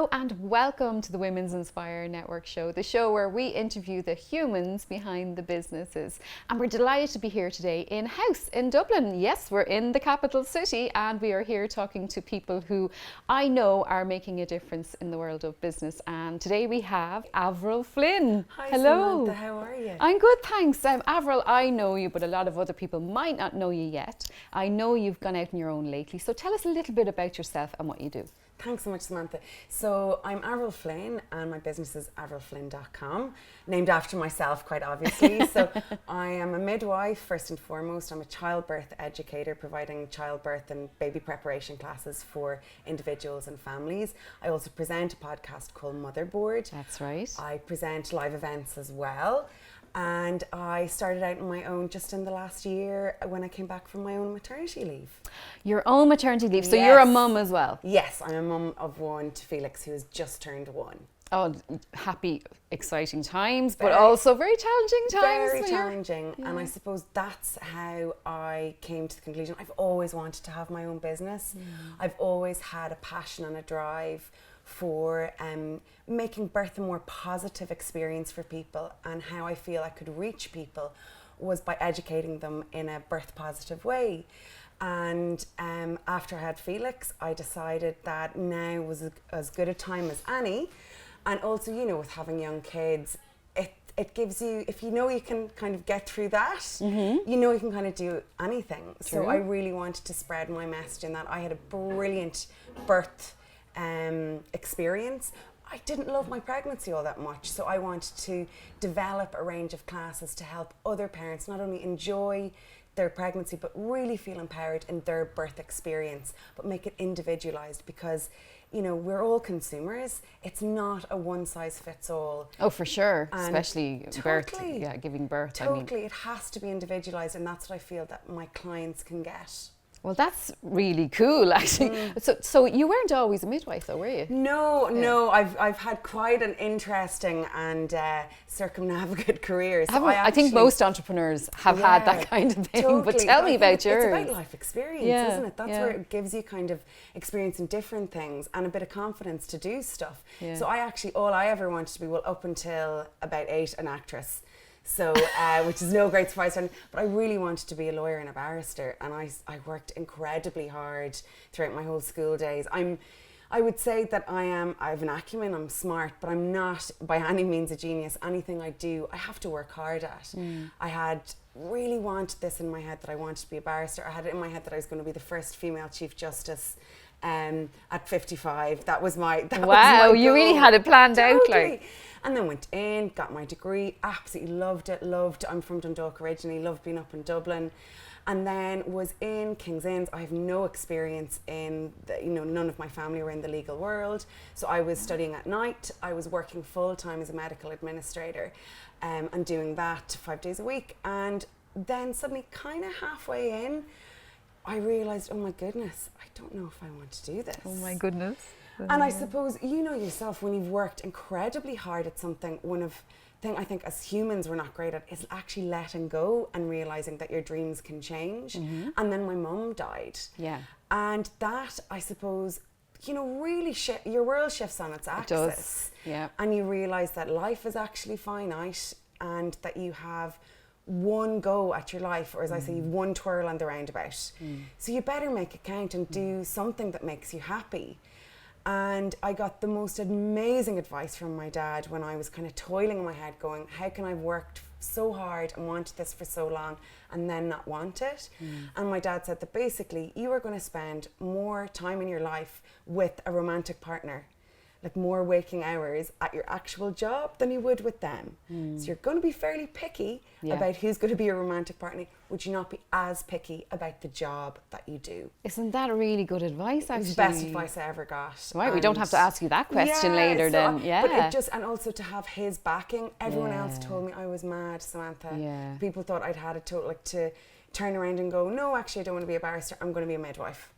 Hello and welcome to the Women's Inspire Network show, the show where we interview the humans behind the businesses. And we're delighted to be here today in-house in Dublin. Yes, we're in the capital city and we are here talking to people who I know are making a difference in the world of business. And today we have Avril Flynn. Hi, hello. Samantha, how are you? I'm good, thanks. Avril, I know you, but a lot of other people might not know you yet. I know you've gone out on your own lately, so tell us a little bit about yourself and what you do. Thanks so much, Samantha. So I'm Avril Flynn and my business is avrilflynn.com, named after myself, quite obviously. So I am a midwife, first and foremost. I'm a childbirth educator, providing childbirth and baby preparation classes for individuals and families. I also present a podcast called Motherboard. That's right. I present live events as well. And I started out on my own just in the last year when I came back from my own maternity leave. Your own maternity leave, so Yes. you're a mum as well? Yes, I'm a mum of one to Felix, who has just turned 1. Oh, happy, exciting times, but also very challenging times. Very challenging. Yeah. And I suppose that's how I came to the conclusion. I've always wanted to have my own business. I've always had a passion and a drive for making birth a more positive experience for people, and how I feel I could reach people was by educating them in a birth positive way. And after I had Felix, I decided that now was as good a time as any. And also, you know, with having young kids, it gives you, if you know you can kind of get through that, you know you can kind of do anything. True. So I really wanted to spread my message in that. I had a brilliant birth experience. I didn't love my pregnancy all that much, so I wanted to develop a range of classes to help other parents not only enjoy their pregnancy but really feel empowered in their birth experience, but make it individualized, because you know we're all consumers. It's not a one size fits all. Oh, for sure, And especially birth, giving birth. Totally, it has to be individualized, and that's what I feel that my clients can get. Well, that's really cool, actually. So you weren't always a midwife, though, were you? No. I've had quite an interesting and circumnavigate career. So I think most entrepreneurs have had that kind of thing. Totally. But tell me about yours. It's about life experience, isn't it? That's where it gives you kind of experience in different things and a bit of confidence to do stuff. Yeah. So all I ever wanted to be, well, up until about 8, an actress. So, which is no great surprise, but I really wanted to be a lawyer and a barrister, and I worked incredibly hard throughout my whole school days. I would say that I have an acumen, I'm smart, but I'm not by any means a genius. Anything I do, I have to work hard at. I had really wanted this in my head that I wanted to be a barrister. I had it in my head that I was going to be the first female Chief Justice at 55. That was my goal. You really had it planned out, like. And then went in, got my degree, absolutely loved it. I'm from Dundalk originally, loved being up in Dublin. And then was in King's Inns. I have no experience in, none of my family were in the legal world. So I was studying at night. I was working full time as a medical administrator and doing that 5 days a week. And then suddenly, kind of halfway in, I realised, oh my goodness, I don't know if I want to do this. Oh my goodness. And I suppose, you know yourself, when you've worked incredibly hard at something, one of thing I think as humans we're not great at is actually letting go and realising that your dreams can change. And then my mum died. Yeah. And that, I suppose, really your world shifts on its axis. It does. Yeah. And you realise that life is actually finite and that you have one go at your life, or as I say, you've one twirl on the roundabout. So you better make it count and do something that makes you happy. And I got the most amazing advice from my dad when I was kind of toiling in my head going, how can I have worked so hard and wanted this for so long and then not want it? And my dad said that basically you are going to spend more time in your life with a romantic partner, like more waking hours at your actual job than you would with them. So you're going to be fairly picky about who's going to be your romantic partner. Would you not be as picky about the job that you do? Isn't that really good advice, actually? It's the best advice I ever got. Right, we don't have to ask you that question later then. But it just, and also to have his backing. Everyone else told me I was mad, Samantha. Yeah. People thought I'd had it to turn around and go, no, actually I don't want to be a barrister, I'm going to be a midwife.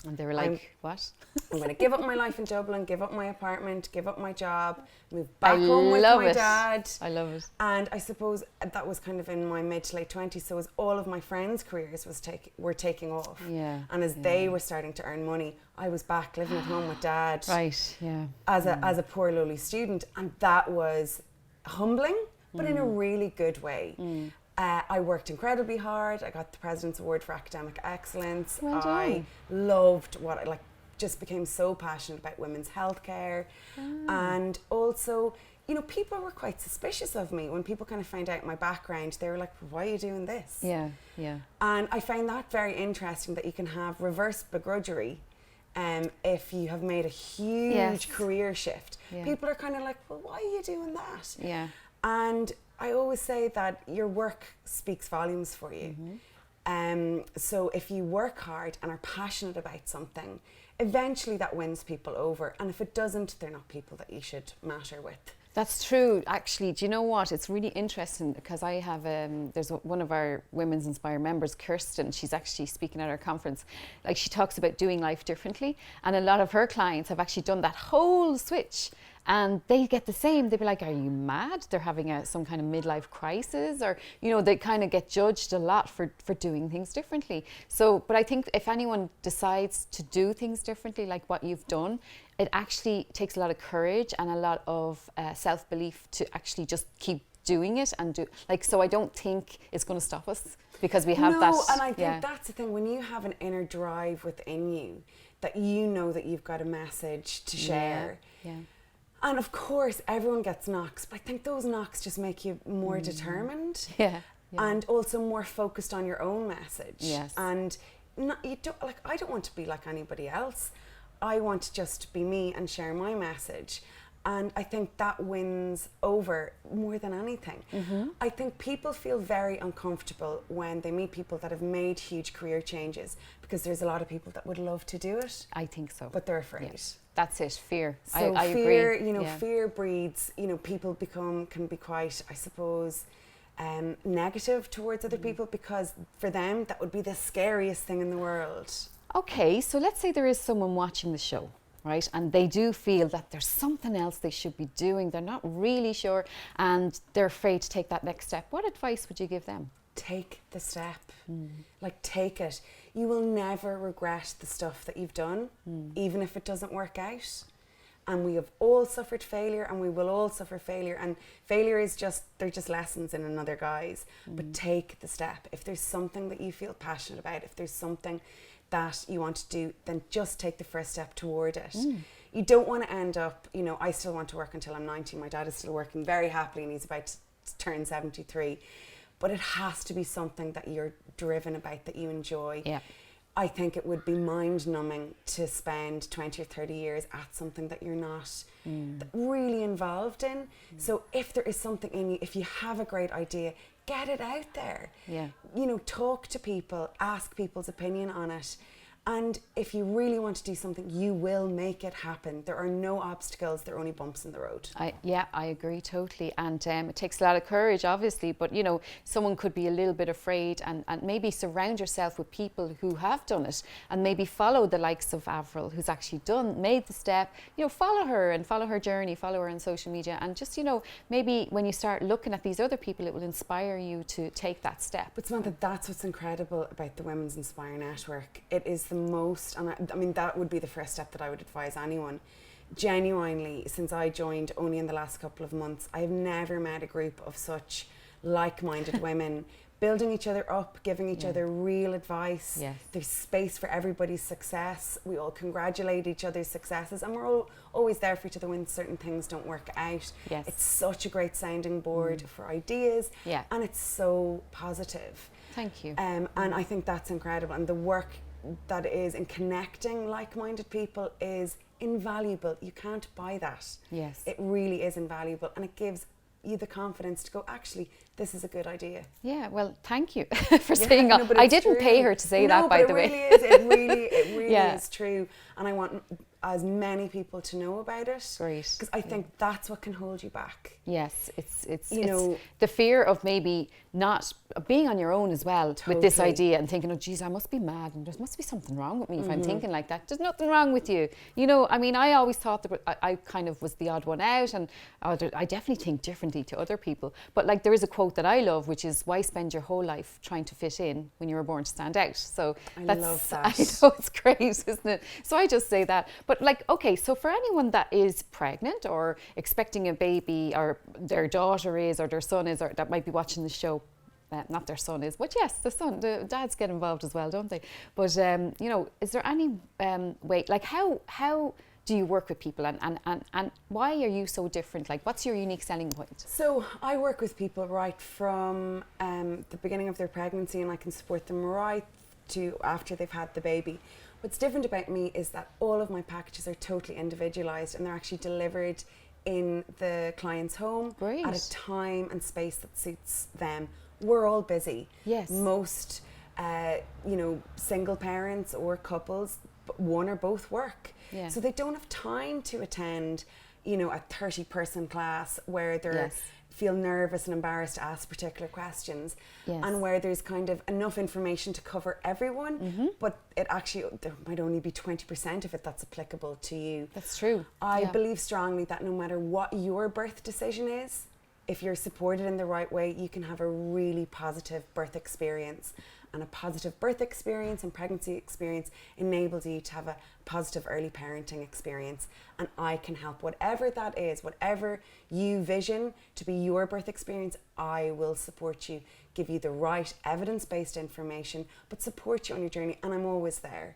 And they were like, what? I'm going to give up my life in Dublin, give up my apartment, give up my job, move back home with my dad. I love it. And I suppose that was kind of in my mid to late 20s. So as all of my friends' careers were taking off. Yeah. And as they were starting to earn money, I was back living at home with dad. Right, yeah. As a poor lowly student. And that was humbling, but in a really good way. I worked incredibly hard. I got the President's Award for Academic Excellence. Well done. I loved what I just became so passionate about women's healthcare. And also, you know, people were quite suspicious of me when people kind of found out my background. They were like, why are you doing this? Yeah, yeah. And I found that very interesting, that you can have reverse begrudgery if you have made a huge career shift. Yeah. People are kind of like, well, why are you doing that? Yeah. And I always say that your work speaks volumes for you. So if you work hard and are passionate about something, eventually that wins people over. And if it doesn't, they're not people that you should matter with. That's true. Actually, do you know what? It's really interesting because I have, there's one of our Women's Inspire members, Kirsten, she's actually speaking at our conference. Like, she talks about doing life differently. And a lot of her clients have actually done that whole switch. And they get the same. They'd be like, are you mad? They're having some kind of midlife crisis, or, you know, they kind of get judged a lot for doing things differently. So, but I think if anyone decides to do things differently, like what you've done, it actually takes a lot of courage and a lot of self-belief to actually just keep doing it and do, like, so I don't think it's going to stop us because we have that. No, and I think that's the thing, when you have an inner drive within you, that you know that you've got a message to share. Yeah. And of course, everyone gets knocks, but I think those knocks just make you more determined. Yeah. And also more focused on your own message. Yes. And I don't want to be like anybody else. I want to just be me and share my message. And I think that wins over more than anything. I think people feel very uncomfortable when they meet people that have made huge career changes, because there's a lot of people that would love to do it. I think so. But they're afraid. Yes. That's it, fear. So I fear, agree. you know, fear breeds, you know, people can be quite, I suppose, negative towards other people, because for them that would be the scariest thing in the world. Okay, so let's say there is someone watching the show, right? And they do feel that there's something else they should be doing. They're not really sure and they're afraid to take that next step. What advice would you give them? Take the step. Like, take it. You will never regret the stuff that you've done, even if it doesn't work out. And we have all suffered failure, and we will all suffer failure. And failure is they're just lessons in another guise. But take the step. If there's something that you feel passionate about, if there's something that you want to do, then just take the first step toward it. You don't want to end up, you know, I still want to work until I'm 90. My dad is still working very happily, and he's about to turn 73. But it has to be something that you're driven about, that you enjoy. Yeah. I think it would be mind-numbing to spend 20 or 30 years at something that you're not really involved in. So if there is something in you, if you have a great idea, get it out there. Yeah. You know, talk to people, ask people's opinion on it. And if you really want to do something, you will make it happen. There are no obstacles, there are only bumps in the road. I agree totally. And it takes a lot of courage, obviously, but you know, someone could be a little bit afraid, and maybe surround yourself with people who have done it, and maybe follow the likes of Avril, who's actually made the step. You know, follow her and follow her journey, follow her on social media, and just, you know, maybe when you start looking at these other people, it will inspire you to take that step. But Samantha, that's what's incredible about the Women's Inspire Network. It is the most, and I mean, that would be the first step that I would advise anyone. Genuinely, since I joined only in the last couple of months, I have never met a group of such like-minded women building each other up, giving each other real advice. Yes. There's space for everybody's success. We all congratulate each other's successes, and we're all always there for each other when certain things don't work out. Yes. It's such a great sounding board for ideas, and it's so positive. Thank you. And I think that's incredible, and the work that is in connecting like-minded people is invaluable. You can't buy that. Yes. It really is invaluable, and it gives you the confidence to go, actually, this is a good idea. Yeah, well, thank you for saying that. I didn't pay her to say that, by the way. It really is. It really is true. And as many people to know about it. Great. Because I think that's what can hold you back. Yes, it's You know, the fear of maybe not being on your own as well with this Totally. idea and thinking, oh geez, I must be mad and there must be something wrong with me if I'm Mm-hmm. thinking like that. There's nothing wrong with you. You know, I mean, I always thought that I kind of was the odd one out, and I definitely think differently to other people. But like, there is a quote that I love, which is, why spend your whole life trying to fit in when you were born to stand out? So I that's, love that. I know, it's great, isn't it? So I just say that. But like, okay, so for anyone that is pregnant or expecting a baby, or their daughter is, or their son is, or that might be watching the show, not their son is, but yes, the dads get involved as well, don't they? But you know, is there any way, like how do you work with people, and why are you so different? Like, what's your unique selling point? So I work with people right from the beginning of their pregnancy, and I can support them right to after they've had the baby. What's different about me is that all of my packages are totally individualized, and they're actually delivered in the client's home Great. at a time and space that suits them. We're all busy. Yes. Most, you know, single parents or couples, one or both work. Yeah. So they don't have time to attend, you know, a 30-person class where they Yes. feel nervous and embarrassed to ask particular questions, Yes. and where there's kind of enough information to cover everyone, Mm-hmm. but it actually, there might only be 20% of it that's applicable to you. That's true. I Yeah. believe strongly that no matter what your birth decision is, if you're supported in the right way, you can have a really positive birth experience. And a positive birth experience and pregnancy experience enables you to have a positive early parenting experience. And I can help whatever that is, whatever you vision to be your birth experience, I will support you, give you the right evidence-based information, but support you on your journey. And I'm always there.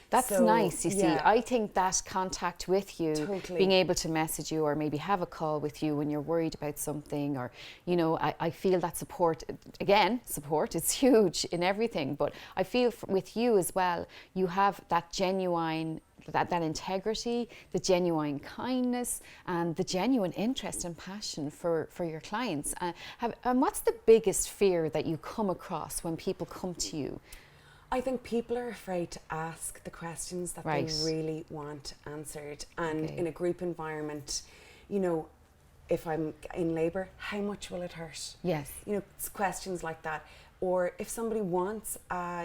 That's So, nice, you see. yeah. I think that contact with you, Totally. being able to message you or maybe have a call with you when you're worried about something, or, you know, I feel that support, again, support is huge in everything, but I feel with you as well, you have that genuine, that integrity, the genuine kindness, and the genuine interest and passion for your clients. And what's the biggest fear that you come across when people come to you? I think people are afraid to ask the questions that Right. they really want answered. And Okay. in a group environment, you know, if I'm in labour, how much will it hurt? Yes. You know, it's questions like that. Or if somebody wants,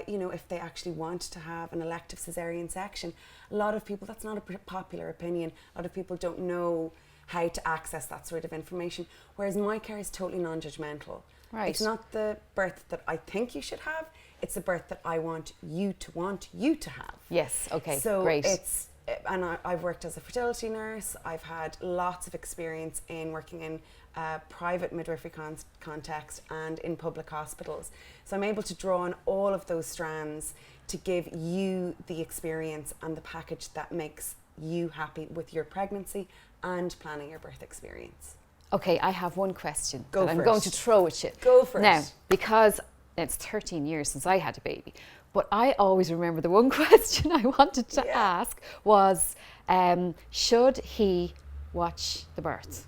you know, if they actually want to have an elective cesarean section, a lot of people, that's not a popular opinion. A lot of people don't know how to access that sort of information. Whereas my care is totally non-judgmental. Right. It's not the birth that I think you should have. It's the birth that I want you to have. Yes, okay, So great. it's, and I've worked as a fertility nurse. I've had lots of experience in working in private midwifery context and in public hospitals. So I'm able to draw on all of those strands to give you the experience and the package that makes you happy with your pregnancy and planning your birth experience. Okay, I have one question Go that I'm for going it. to throw at you. Go for now, it. because it's 13 years since I had a baby, but I always remember the one question I wanted to Yeah. ask was, should he watch the birth?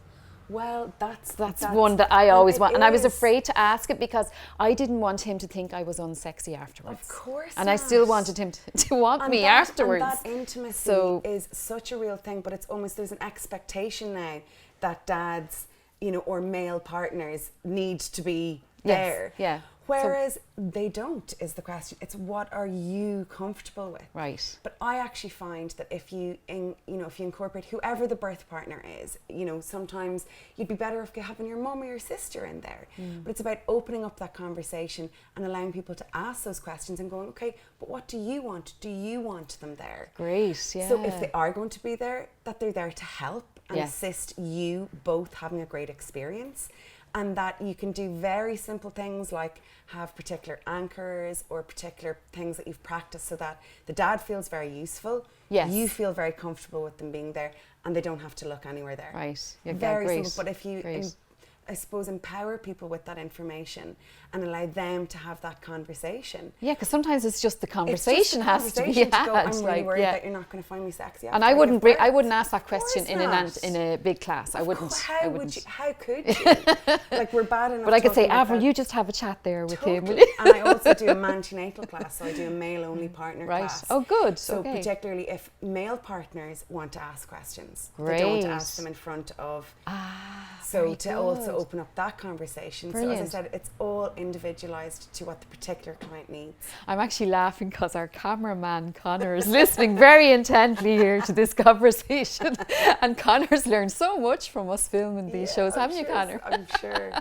Well, that's one that I always want, and I was is. afraid to ask it because I didn't want him to think I was unsexy afterwards. Of course and I still not. wanted him to want And me that, afterwards. And that intimacy So- is such a real thing, but it's almost, there's an expectation now that dads, you know, or male partners need to be Yes, there. yeah. Whereas they don't, is the question. It's what are you comfortable with? Right. But I actually find that if you incorporate whoever the birth partner is, you know, sometimes you'd be better off having your mum or your sister in there. But it's about opening up that conversation and allowing people to ask those questions and going, okay, but what do you want? Do you want them there? Great, yeah. So if they are going to be there, that they're there to help and Yes. assist you both having a great experience. And that you can do very simple things like have particular anchors or particular things that you've practiced so that the dad feels very useful. Yes. You feel very comfortable with them being there and they don't have to look anywhere there. Right. Yeah, Very great. simple. But if you Great. I suppose, empower people with that information and allow them to have that conversation. Yeah, because sometimes it's just the conversation has to be had. Go, I'm really worried that you're not going to find me sexy. And I wouldn't ask that question in a big class. I wouldn't. How could you? Like, we're bad enough. But I could say, Avril, you just have a chat there with him. And I also do a man-to-natal class, so I do a male-only partner class. Oh, good. So okay. particularly if male partners want to ask questions, Great. they don't want to ask them in front of. So to also open up that conversation. Brilliant. So as I said, it's all individualised to what the particular client needs. I'm actually laughing because our cameraman Connor is listening very intently here to this conversation, and Connor's learned so much from us filming these shows, haven't you, Connor? I'm sure.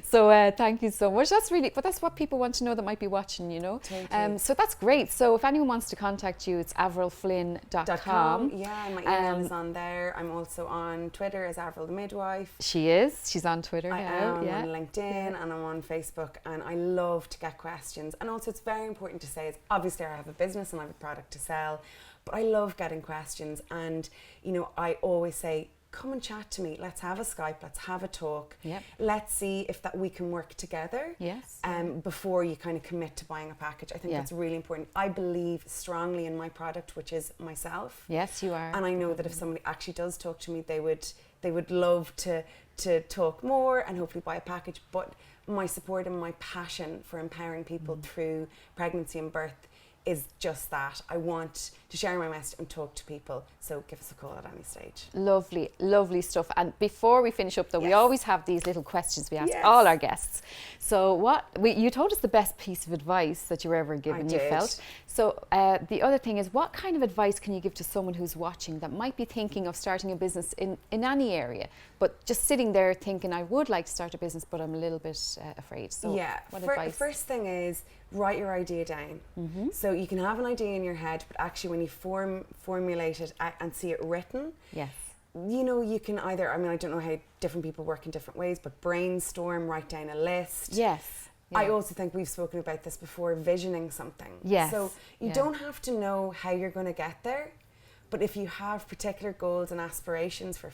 So thank you so much. That's what people want to know that might be watching, you know. Totally. So that's great. So if anyone wants to contact you, it's avrilflynn.com. Yeah, my email is on there. I'm also on Twitter as Avril the Midwife. She's on Twitter now. I'm on LinkedIn and I'm on Facebook, and I love to get questions. And also, it's very important to say, is obviously I have a business and I have a product to sell, but I love getting questions. And you know, I always say, come and chat to me. Let's have a Skype. Let's have a talk. Yep. Let's see if that we can work together. Yes. Before you kind of commit to buying a package. I think that's really important. I believe strongly in my product, which is myself. Yes, you are. And I know that if somebody actually does talk to me, they would love to talk more and hopefully buy a package. But my support and my passion for empowering people through pregnancy and birth is just that. I want to share my message and talk to people. So give us a call at any stage. Lovely, lovely stuff. And before we finish up though, we always have these little questions we ask Yes. all our guests. So you told us the best piece of advice that you were ever given, you felt. So the other thing is, what kind of advice can you give to someone who's watching that might be thinking of starting a business in any area, but just sitting there thinking, I would like to start a business, but I'm a little bit afraid. So what advice? First thing is, write your idea down. So you can have an idea in your head, but actually when you formulate it and see it written, yes, you know, you can either, I mean, I don't know how different people work in different ways, but brainstorm, write down a list. Yes. Yeah. I also think we've spoken about this before, visioning something. Yes. So you don't have to know how you're going to get there, but if you have particular goals and aspirations for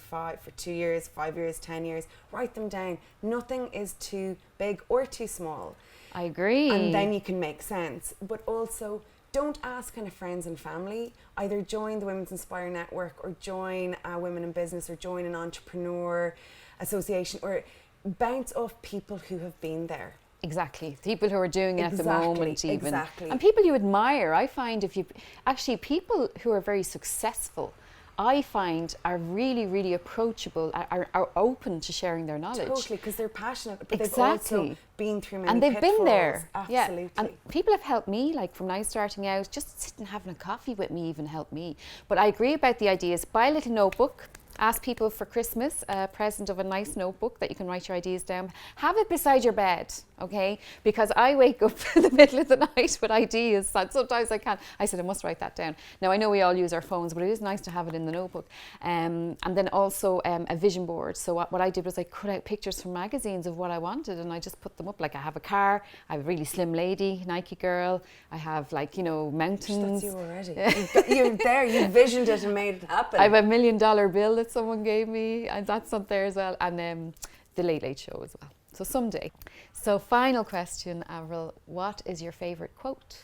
2 years, 5 years, 10 years, write them down. Nothing is too big or too small. I agree. And then you can make sense. But also, don't ask kind of friends and family. Either join the Women's Inspire Network, or join Women in Business, or join an entrepreneur association, or bounce off people who have been there. Exactly. People who are doing it at the moment even. Exactly. And people you admire. I find people who are very successful, I find are really, really approachable, are open to sharing their knowledge. Totally, because they're passionate, but they've also been through many and they've pitfalls. been there. Absolutely. Yeah. And people have helped me, like from now starting out, just sitting having a coffee with me even helped me. But I agree about the ideas. Buy a little notebook. Ask people for Christmas a present of a nice notebook that you can write your ideas down. Have it beside your bed, okay? Because I wake up in the middle of the night with ideas, and sometimes I can't. I said I must write that down. Now I know we all use our phones, but it is nice to have it in the notebook. And then also a vision board. So what I did was I cut out pictures from magazines of what I wanted, and I just put them up. Like I have a car, I have a really slim lady, Nike girl. I have mountains. That's you already. You're there. You visioned it and made it happen. I have $1 million bill that someone gave me, and that's up there as well, and the Late Late Show as well. So someday. So final question, Avril, what is your favourite quote?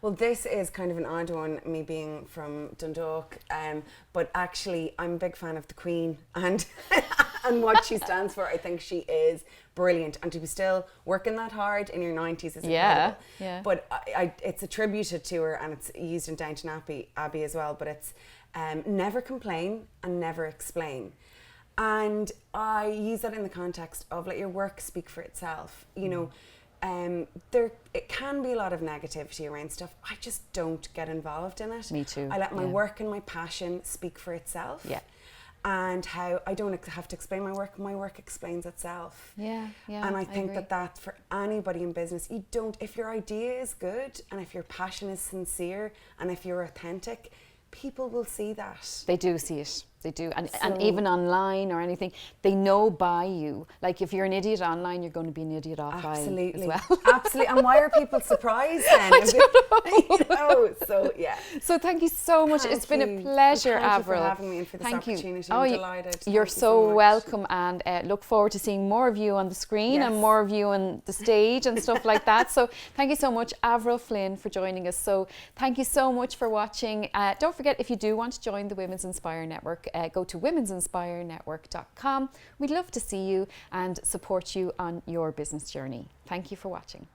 Well, this is kind of an odd one, me being from Dundalk, but actually I'm a big fan of the Queen and and what she stands for. I think she is brilliant, and to be still working that hard in your 90s is incredible. Yeah. But it's attributed to her, and it's used in Downton Abbey as well, but it's never complain and never explain. And I use that in the context of let your work speak for itself. You know, it can be a lot of negativity around stuff. I just don't get involved in it. Me too. I let my work and my passion speak for itself. Yeah. And how I don't have to explain my work explains itself. Yeah. And I think that for anybody in business, if your idea is good, and if your passion is sincere, and if you're authentic, people will see that. They do see it. They do, and even online or anything, they know by you. Like if you're an idiot online, you're going to be an idiot offline as well. Absolutely. And why are people surprised then? I don't know. So yeah. So thank you so much. It's been a pleasure, Avril. Thank you for having me and for this opportunity. I'm delighted. You're so welcome, and look forward to seeing more of you on the screen and more of you on the stage and stuff like that. So thank you so much, Avril Flynn, for joining us. So thank you so much for watching. Don't forget, if you do want to join the Women's Inspire Network, go to women'sinspirenetwork.com. We'd love to see you and support you on your business journey. Thank you for watching.